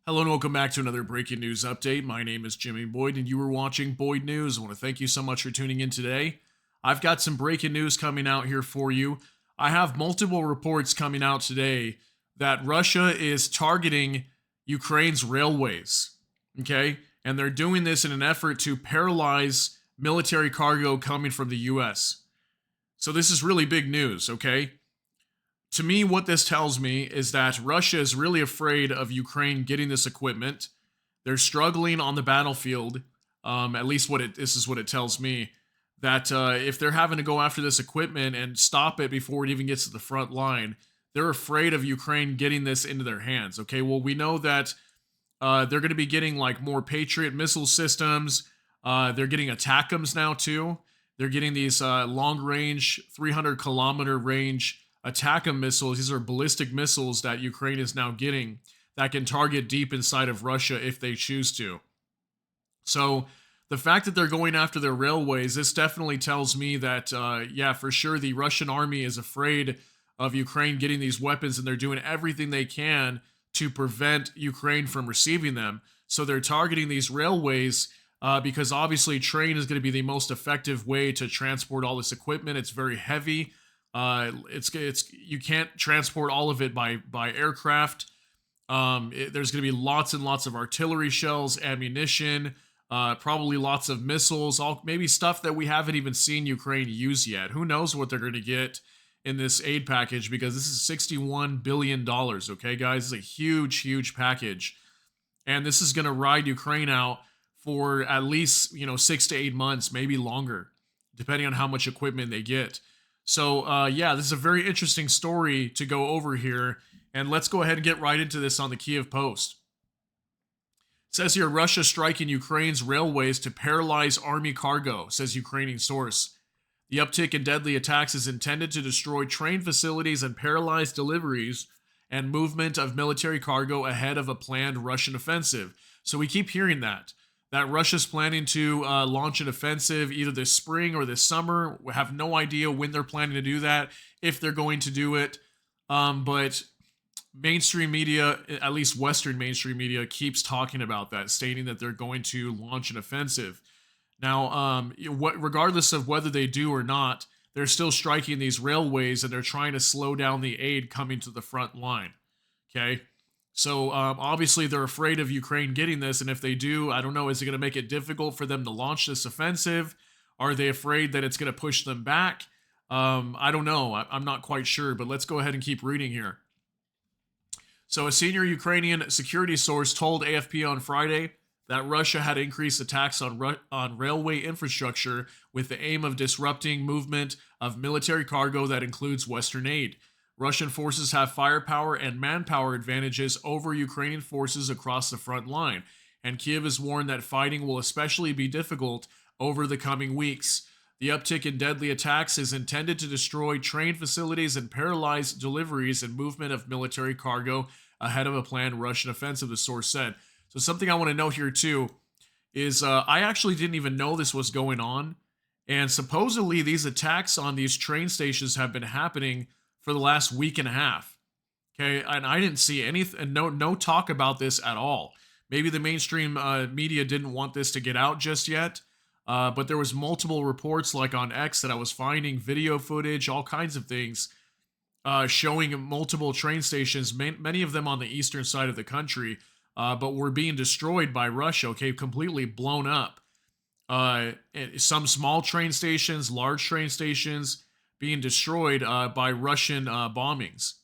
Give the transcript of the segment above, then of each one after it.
Hello and welcome back to another breaking news update. My name is Jimmy Boyd and you are watching Boyd News. I want to thank you so much for tuning in today. I've got some breaking news coming out here for you. I have multiple reports coming out today that Russia is targeting Ukraine's railways. Okay? And they're doing this in an effort to paralyze military cargo coming from the US. So this is really big news, okay? To me, what this tells me is that Russia is really afraid of Ukraine getting this equipment. They're struggling on the battlefield. At least this is what it tells me. That if they're having to go after this equipment and stop it before it even gets to the front line, they're afraid of Ukraine getting this into their hands. Okay, well, we know that they're going to be getting like more Patriot missile systems. They're getting ATACMS now too. They're getting these long range, 300-kilometer range ATACMS missiles. These are ballistic missiles that Ukraine is now getting that can target deep inside of Russia if they choose to. So the fact that they're going after their railways, this definitely tells me that, yeah, for sure, the Russian army is afraid of Ukraine getting these weapons and they're doing everything they can to prevent Ukraine from receiving them. So they're targeting these railways because obviously train is going to be the most effective way to transport all this equipment. It's very heavy. It's you can't transport all of it by aircraft. There's going to be lots and lots of artillery shells, ammunition, probably lots of missiles, all maybe stuff that we haven't even seen Ukraine use yet. Who knows what they're going to get in this aid package, because this is $61 billion. Okay, guys, it's a huge, huge package, and this is going to ride Ukraine out for at least 6 to 8 months, maybe longer, depending on how much equipment they get. So, yeah, this is a very interesting story to go over here. And let's go ahead and get right into this on the Kiev Post. It says here, Russia striking Ukraine's railways to paralyze army cargo, says Ukrainian source. The uptick in deadly attacks is intended to destroy train facilities and paralyze deliveries and movement of military cargo ahead of a planned Russian offensive. So we keep hearing that Russia's planning to launch an offensive either this spring or this summer. We have no idea when they're planning to do that, if they're going to do it. But mainstream media, at least Western mainstream media, keeps talking about that, stating that they're going to launch an offensive. Now, regardless of whether they do or not, they're still striking these railways and they're trying to slow down the aid coming to the front line. Okay? So obviously they're afraid of Ukraine getting this, and if they do, I don't know, is it going to make it difficult for them to launch this offensive? Are they afraid that it's going to push them back? I don't know. I'm not quite sure, but let's go ahead and keep reading here. So a senior Ukrainian security source told AFP on Friday that Russia had increased attacks on railway infrastructure with the aim of disrupting movement of military cargo that includes Western aid. Russian forces have firepower and manpower advantages over Ukrainian forces across the front line, and Kiev has warned that fighting will especially be difficult over the coming weeks. The uptick in deadly attacks is intended to destroy train facilities and paralyze deliveries and movement of military cargo ahead of a planned Russian offensive, the source said. So something I want to note here too is I actually didn't even know this was going on, and supposedly these attacks on these train stations have been happening for the last week and a half. Okay, and I didn't see anything, no talk about this at all. Maybe the mainstream media didn't want this to get out just yet, but there was multiple reports like on X that I was finding video footage, all kinds of things, showing multiple train stations, many of them on the eastern side of the country, but were being destroyed by Russia, okay, completely blown up. Some small train stations, large train stations, being destroyed by Russian bombings.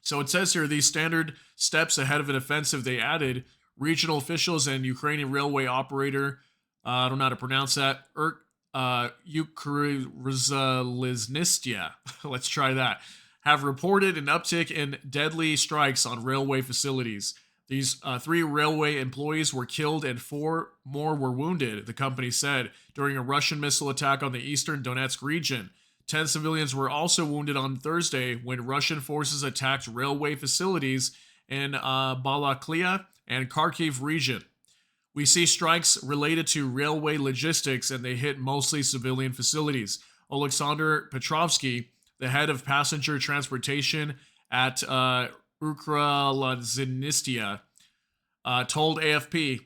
So it says here, these standard steps ahead of an offensive, they added regional officials and Ukrainian railway operator, I don't know how to pronounce that, Ukrzaliznistia, let's try that, have reported an uptick in deadly strikes on railway facilities. These 3 railway employees were killed and 4 more were wounded, the company said, during a Russian missile attack on the eastern Donetsk region. 10 civilians were also wounded on Thursday when Russian forces attacked railway facilities in Balaklia and Kharkiv region. We see strikes related to railway logistics, and they hit mostly civilian facilities. Oleksandr Petrovsky, the head of passenger transportation at Ukrzaliznistia, told AFP.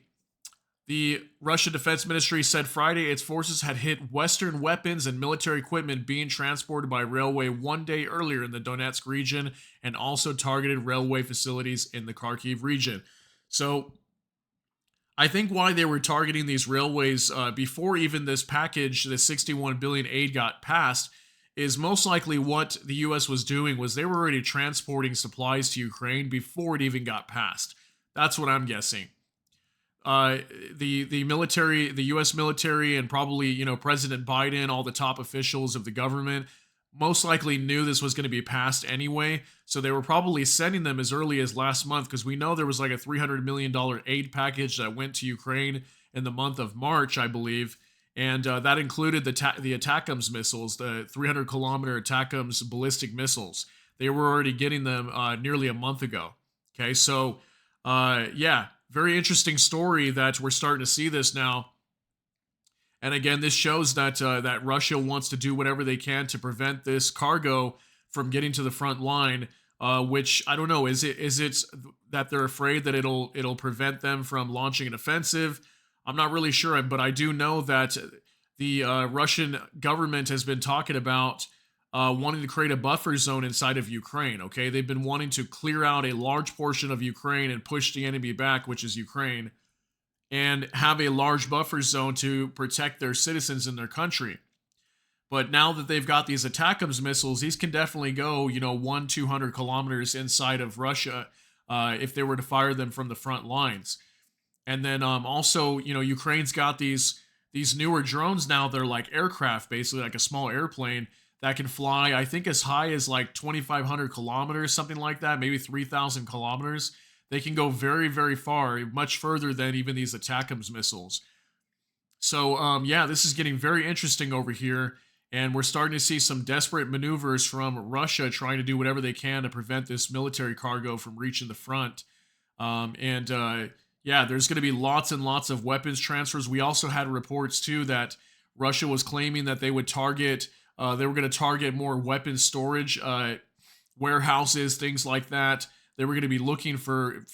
The Russian Defense Ministry said Friday its forces had hit Western weapons and military equipment being transported by railway one day earlier in the Donetsk region and also targeted railway facilities in the Kharkiv region. So I think why they were targeting these railways before even this package, the 61 billion aid got passed, is most likely what the U.S. was doing was they were already transporting supplies to Ukraine before it even got passed. That's what I'm guessing. The military, the U.S. military, and probably President Biden, all the top officials of the government, most likely knew this was going to be passed anyway. So they were probably sending them as early as last month because we know there was like a $300 million aid package that went to Ukraine in the month of March, I believe. And that included the ATACMS missiles, the 300-kilometer ATACMS ballistic missiles. They were already getting them nearly a month ago. Okay, so yeah, very interesting story that we're starting to see this now. And again, this shows that that Russia wants to do whatever they can to prevent this cargo from getting to the front line. Which I don't know. Is it that they're afraid that it'll prevent them from launching an offensive? I'm not really sure, but I do know that the Russian government has been talking about wanting to create a buffer zone inside of Ukraine. Okay, they've been wanting to clear out a large portion of Ukraine and push the enemy back, which is Ukraine, and have a large buffer zone to protect their citizens in their country. But now that they've got these ATACMS missiles, these can definitely go, 200 kilometers inside of Russia if they were to fire them from the front lines. And then also, Ukraine's got these newer drones now. They're like aircraft, basically like a small airplane that can fly, I think, as high as like 2,500 kilometers, something like that, maybe 3,000 kilometers. They can go very, very far, much further than even these ATACMS missiles. So, yeah, this is getting very interesting over here. And we're starting to see some desperate maneuvers from Russia trying to do whatever they can to prevent this military cargo from reaching the front. Yeah, there's going to be lots and lots of weapons transfers. We also had reports, too, that Russia was claiming that they would target, they were going to target more weapons storage, warehouses, things like that. They were going to be looking for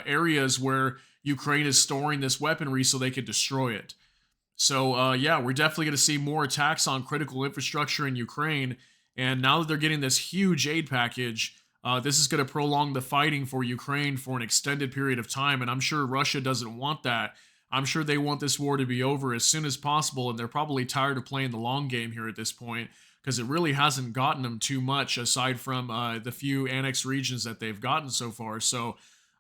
areas where Ukraine is storing this weaponry so they could destroy it. So, yeah, we're definitely going to see more attacks on critical infrastructure in Ukraine. And now that they're getting this huge aid package, this is going to prolong the fighting for Ukraine for an extended period of time. And I'm sure Russia doesn't want that. I'm sure they want this war to be over as soon as possible. And they're probably tired of playing the long game here at this point because it really hasn't gotten them too much aside from the few annexed regions that they've gotten so far. So,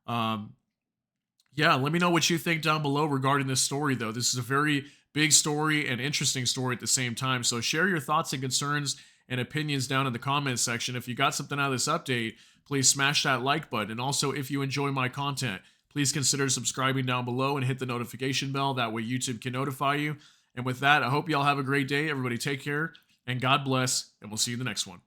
yeah, let me know what you think down below regarding this story, though. This is a very big story and interesting story at the same time. So share your thoughts and concerns and opinions down in the comments section. If you got something out of this update, please smash that like button. And also, if you enjoy my content, please consider subscribing down below and hit the notification bell. That way YouTube can notify you. And with that, I hope y'all have a great day. Everybody take care and God bless, and we'll see you in the next one.